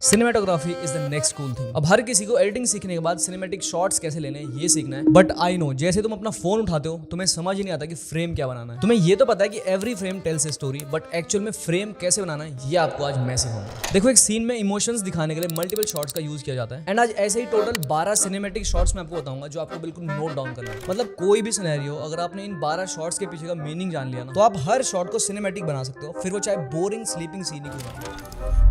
Cinematography is the next cool thing. अब हर किसी को एडिटिंग सीखने के बाद सिनेमैटिक शॉट्स कैसे लेने हैं ये सीखना है। बट आई नो जैसे तुम अपना फोन उठाते हो तुम्हें समझ ही नहीं आता कि फ्रेम क्या बनाना है। तुम्हें ये तो पता है कि every frame tales a story, but actual में फ्रेम कैसे बनाना है ये आपको आज मैं सिखाऊंगा। देखो, एक सीन में इमोशंस दिखाने के लिए मल्टीपल शॉट्स का यूज किया जाता है एंड आज ऐसे ही टोटल 12 सिनेमैटिक शॉट्स मैं आपको बताऊंगा जो आपको बिल्कुल नोट डाउन करना है। मतलब कोई भी सिनेरियो अगर आपने इन 12 शॉट्स के पीछे का मीनिंग जान लिया ना तो आप हर शॉट को सिनेमैटिक बना सकते हो, फिर वो चाहे बोरिंग स्लीपिंग सीन ही क्यों ना हो।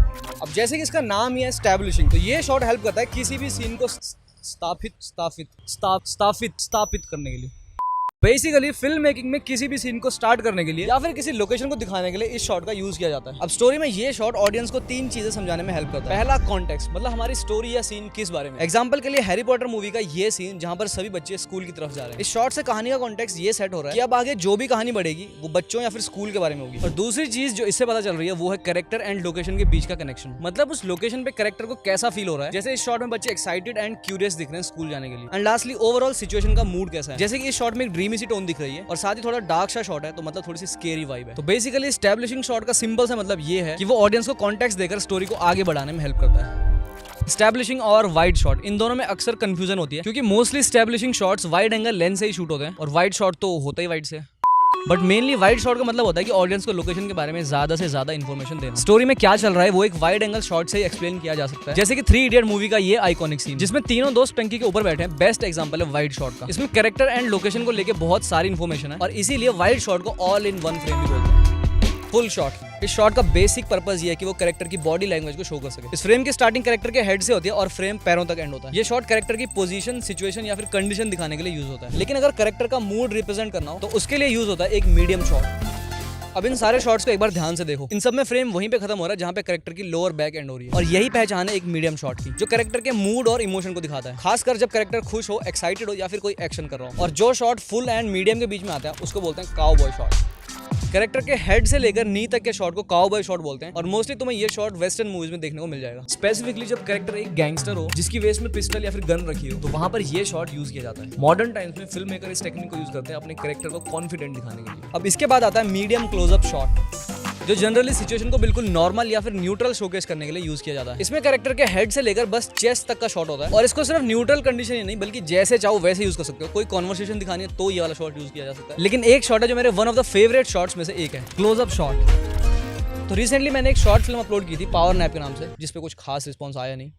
अब जैसे कि इसका नाम ही है एस्टैब्लिशिंग, तो ये शॉट हेल्प करता है किसी भी सीन को स्थापित करने के लिए। बेसिकली फिल्म मेकिंग में किसी भी सीन को स्टार्ट करने के लिए या फिर किसी लोकेशन को दिखाने के लिए इस शॉट का यूज किया जाता है। अब स्टोरी में ये शॉट ऑडियंस को 3 चीजें समझाने में हेल्प करता है। पहला, कॉन्टेक्स्ट, मतलब हमारी स्टोरी या सीन किस बारे में। एग्जांपल के लिए हैरी पॉटर मूवी का ये सीन जहां पर सभी बच्चे स्कूल की तरफ जा रहे हैं। इस शॉट से कहानी का कॉन्टेक्स्ट ये सेट हो रहा है कि अब आगे जो भी कहानी बढ़ेगी वो बच्चों या फिर स्कूल के बारे में होगी। और दूसरी चीज जो इससे पता चल रही है वो है कैरेक्टर एंड लोकेशन के बीच का कनेक्शन। मतलब उस लोकेशन पे कैरेक्टर को कैसा फील हो रहा है। जैसे इस शॉट में बच्चे एक्साइटेड एंड क्यूरियस दिख रहे हैं स्कूल जाने के लिए। एंड लास्टली ओवरऑल सिचुएशन का मूड कैसा है। जैसे कि इस शॉट में एक ड्रीमी सी टोन दिख रही है और साथ ही थोड़ा डार्क सा शॉट है, तो मतलब थोड़ी सी स्केरी वाइब है। तो बेसिकली एस्टैब्लिशिंग शॉट का सिंपल सा मतलब ये है कि वो ऑडियंस को कॉन्टेक्स्ट देकर स्टोरी को आगे बढ़ाने में हेल्प करता है। एस्टैब्लिशिंग और वाइड शॉट, इन दोनों में अक्सर कंफ्यूजन होती है क्योंकि mostly establishing shots wide angle lens से ही शूट होते हैं और वाइड शॉट तो होता ही वाइड से। बट मेनली वाइड शॉट का मतलब होता है कि ऑडियंस को लोकेशन के बारे में ज्यादा से ज्यादा इन्फॉर्मेशन देना। स्टोरी में क्या चल रहा है वो एक वाइड एंगल शॉट से ही एक्सप्लेन किया जा सकता है। जैसे कि 3 इडियट मूवी का ये आइकॉनिक सीन जिसमें तीनों दोस्त टंकी के ऊपर बैठे हैं, बेस्ट एग्जांपल है वाइड शॉट का। इसमें कैरेक्टर एंड लोकेशन को लेके बहुत सारी इन्फॉर्मेशन है और इसीलिए वाइड शॉट को ऑल इन वन फ्रेम भी बोलते हैं। फुल शॉट, इस शॉट का बेसिक पर्पस ये है कि वो कैरेक्टर की बॉडी लैंग्वेज को शो कर सके। इस फ्रेम की स्टार्टिंग कैरेक्टर के हेड से होती है और फ्रेम पैरों तक एंड होता है। ये शॉट कैरेक्टर की पोजीशन, सिचुएशन या फिर कंडीशन दिखाने के लिए यूज होता है। लेकिन अगर कैरेक्टर का मूड रिप्रेजेंट करना हो तो उसके लिए यूज होता है एक मीडियम शॉट। अब इन सारे शॉट्स को एक बार ध्यान से देखो, इन सब में फ्रेम वहीं पे खत्म हो रहा है जहाँ पे कैरेक्टर की लोअर बैक एंड हो रही है। और यही पहचान है एक मीडियम शॉट की, जो कैरेक्टर के मूड और इमोशन को दिखाता है, खासकर जब कैरेक्टर खुश हो, एक्साइटेड हो या फिर कोई एक्शन कर रहा हो। और जो शॉट फुल एंड मीडियम के बीच में आता है उसको बोलते हैं काउबॉय शॉट। कैरेक्टर के हेड से लेकर नी तक के शॉट को काउबॉय शॉट बोलते हैं और मोस्टली तुम्हें ये शॉट वेस्टर्न मूवीज में देखने को मिल जाएगा। स्पेसिफिकली जब कैरेक्टर एक गैंगस्टर हो जिसकी वेस्ट में पिस्टल या फिर गन रखी हो तो वहां पर ये शॉट यूज किया जाता है। मॉडर्न टाइम्स में फिल्म मेकर इस टेक्निक को यूज करते हैं अपने कैरेक्टर को कॉन्फिडेंट दिखाने के लिए। अब इसके बाद आता है मीडियम क्लोजअप शॉट, जो जनरली सिचुएशन को बिल्कुल नॉर्मल या फिर न्यूट्रल शोकेस करने के लिए यूज किया जाता है। इसमें कैरेक्टर के हेड से लेकर बस चेस्ट तक का शॉट होता है और इसको सिर्फ न्यूट्रल कंडीशन ही नहीं बल्कि जैसे चाहो वैसे यूज कर सकते हो। कोई कॉन्वर्सेशन दिखानी है तो ये वाला शॉट यूज किया जा सकता है। लेकिन एक शॉट है जो मेरे one of the favourite shots में से एक है, क्लोजअप शॉट। तो रिसेंटली मैंने एक शॉर्ट फिल्म अपलोड की थी पावर नैप के नाम से, जिसपे कुछ खास रिस्पॉन्स आया नहीं।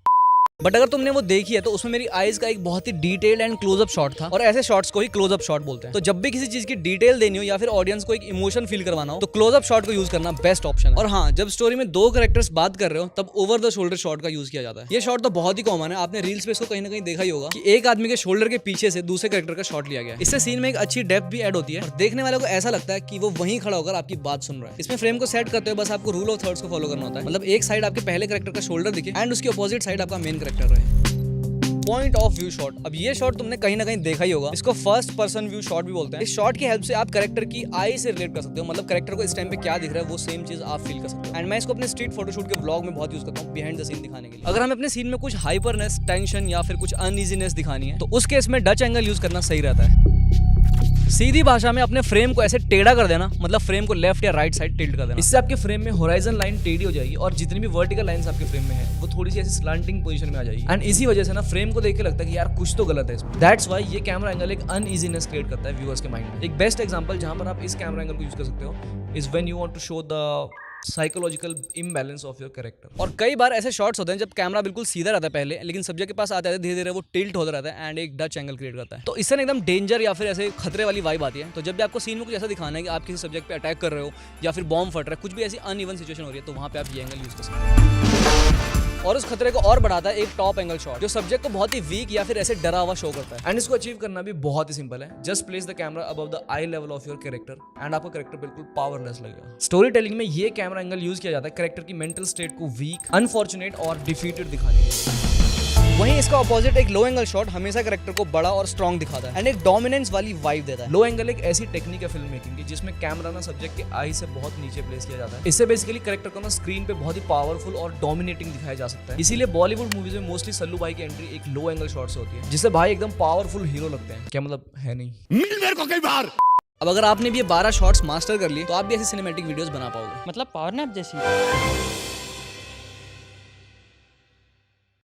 बट अगर तुमने वो देखी है तो उसमें मेरी आईज का एक बहुत ही डिटेल्ड एंड क्लोजअप शॉट था और ऐसे शॉट्स को ही क्लोजअप शॉट बोलते हैं। तो जब भी किसी चीज की डिटेल देनी हो या फिर ऑडियंस को एक इमोशन फील करवाना हो तो क्लोजअप शॉट को यूज करना बेस्ट ऑप्शन है। और हाँ, जब स्टोरी में 2 कैरेक्टर्स बात कर रहे हो तब ओवर द शोल्डर शॉट का यूज किया जाता है। ये शॉट तो बहुत ही कॉमन है, आपने रील्स पे इसको कहीं ना कहीं देखा ही होगा कि एक आदमी के शोल्डर के पीछे से दूसरे कैरेक्टर का शॉट लिया गया। इससे सीन में एक अच्छी डेप्थ भी ऐड होती है और देखने वाले को ऐसा लगता है कि वो वहीं खड़ा होकर आपकी बात सुन रहा है। इसमें फ्रेम को सेट करते हुए बस आपको रूल ऑफ थर्ड्स को फॉलो करना होता है। मतलब एक साइड आपके पहले कैरेक्टर का शोल्डर दिखे एंड उसके अपोजिट साइड आपका मेन कैरेक्टर रहे। पॉइंट ऑफ व्यू शॉट, अब ये शॉट तुमने कहीं ना कहीं देखा ही होगा, इसको फर्स्ट पर्सन व्यू शॉट भी बोलते हैं। इस शॉट की हेल्प से आप कैरेक्टर की आई से रिलेट कर सकते हो, मतलब कैरेक्टर को इस टाइम पे क्या दिख रहा है वो सेम चीज आप फील कर सकते हो। एंड मैं इसको अपने स्ट्रीट फोटोशूट के व्लॉग में बहुत यूज करता हूँ बिहाइंड द सीन दिखाने के लिए। अगर हमें अपने सीन में कुछ हाइपरनेस, टेंशन या फिर कुछ अनइजीनेस दिखानी है तो उस केस में डच एंगल यूज करना सही रहता है। सीधी भाषा में अपने फ्रेम को ऐसे टेढ़ा कर देना, मतलब फ्रेम को लेफ्ट या राइट साइड टिल्ट कर देना। इससे आपके फ्रेम में होराइजन लाइन टेढ़ी हो जाएगी और जितनी भी वर्टिकल लाइंस आपके फ्रेम में है वो थोड़ी सी ऐसी स्लैंटिंग पोजीशन में आ जाएगी। एंड इसी वजह से ना फ्रेम को देख के लगता है कि यार कुछ तो गलत है इसमें। दैट्स व्हाई ये कैमरा एंगल एक अनइजीनेस क्रिएट करता है व्यूअर्स के माइंड में। एक बेस्ट एग्जांपल जहां पर आप इस कैमरा एंगल को यूज कर सकते हो is when you want to show the psychological imbalance of your character. और कई बार ऐसे शॉट्स होते हैं जब कैमरा बिल्कुल सीधा रहता है पहले, लेकिन सब्जेक्ट के पास आते आते धीरे धीरे वो टिल्ट होता रहता है एंड एक डच एंगल क्रिएट करता है। तो इससे एकदम डेंजर या फिर ऐसे खतरे वाली वाइब आती है। तो जब भी आपको सीन में कुछ ऐसा दिखाना है कि आप किसी सब्जेक्ट पे अटैक कर रहे हो या फिर बॉम्ब फट रहा है, कुछ भी ऐसी अनइवन सिचुएशन हो रही है, तो वहां पे आप ये एंगल यूज कर सकते हैं। और उस खतरे को और बढ़ाता है एक टॉप एंगल शॉट जो सब्जेक्ट को बहुत ही वीक या फिर ऐसे डरा हुआ शो करता है। एंड इसको अचीव करना भी बहुत ही सिंपल है, just place the camera above the I level of your character and आपका कैरेक्टर बिल्कुल पावरलेस लगेगा। स्टोरी टेलिंग में ये कैमरा एंगल यूज किया जाता है कैरेक्टर की मेंटल स्टेट को वीक, अनफॉर्चुनेट और डिफीटेड दिखाने के लिए। वहीं इसका ऑपोजिट एक लो एंगल शॉट हमेशा कैरेक्टर को बड़ा और स्ट्रॉन्ग दिखाता है एंड एक डोमिनेंस वाली वाइब देता है। लो एंगल एक ऐसी टेक्निक है फिल्म मेकिंग की जिसमें कैमरा ना सब्जेक्ट के आई से बहुत नीचे प्लेस किया जाता है। इससे बेसिकली कैरेक्टर को ना स्क्रीन पे बहुत ही पावरफुल और डोमिनेटिंग दिखाया जा सकता है। इसीलिए बॉलीवुड मूवीज में मोस्टली सल्लू भाई की एंट्री एक लो एंगल शॉट से होती है जिससे भाई एकदम पावरफुल हीरो लगते हैं। क्या मतलब है नहीं, मिल मेरे को कई बार। अब अगर आपने भी ये 12 शॉट्स मास्टर कर लिए तो आप भी ऐसी सिनेमैटिक वीडियोस बना पाओगे, मतलब पावर नैप जैसी।